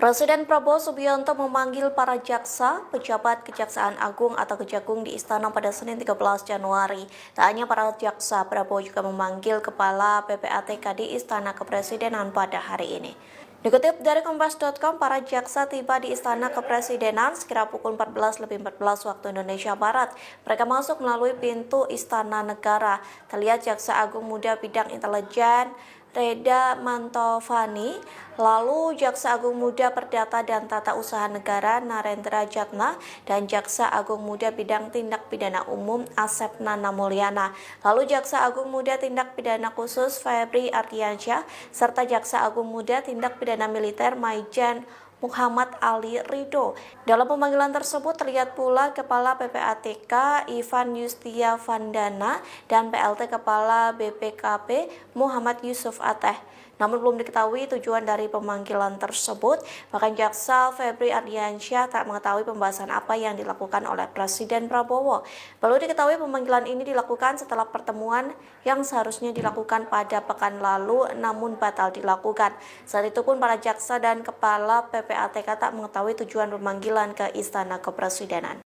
Presiden Prabowo Subianto memanggil para jaksa, pejabat Kejaksaan Agung atau Kejagung di Istana pada Senin 13 Januari. Tak hanya para jaksa, Prabowo juga memanggil Kepala PPATK di Istana Kepresidenan pada hari ini. Dikutip dari Kompas.com, para jaksa tiba di Istana Kepresidenan sekira pukul 14.14 waktu Indonesia Barat. Mereka masuk melalui pintu Istana Negara. Terlihat Jaksa Agung Muda Bidang Intelijen Reda Mantovani, lalu Jaksa Agung Muda Perdata dan Tata Usaha Negara Narendra Jatna, dan Jaksa Agung Muda Bidang Tindak Pidana Umum Asep Nana Mulyana, lalu Jaksa Agung Muda Tindak Pidana Khusus Febri Ardiansyah, serta Jaksa Agung Muda Tindak Pidana Militer Maijen Muhammad Ali Ridho. Dalam pemanggilan tersebut terlihat pula Kepala PPATK Ivan Yustia Vandana dan PLT Kepala BPKP Muhammad Yusuf Ateh. Namun belum diketahui tujuan dari pemanggilan tersebut. Bahkan Jaksa Febri Ardiansyah tak mengetahui pembahasan apa yang dilakukan oleh Presiden Prabowo. Perlu diketahui pemanggilan ini dilakukan setelah pertemuan yang seharusnya dilakukan pada pekan lalu namun batal dilakukan. Saat itu pun para jaksa dan Kepala PPATK tak mengetahui tujuan pemanggilan ke Istana Kepresidenan.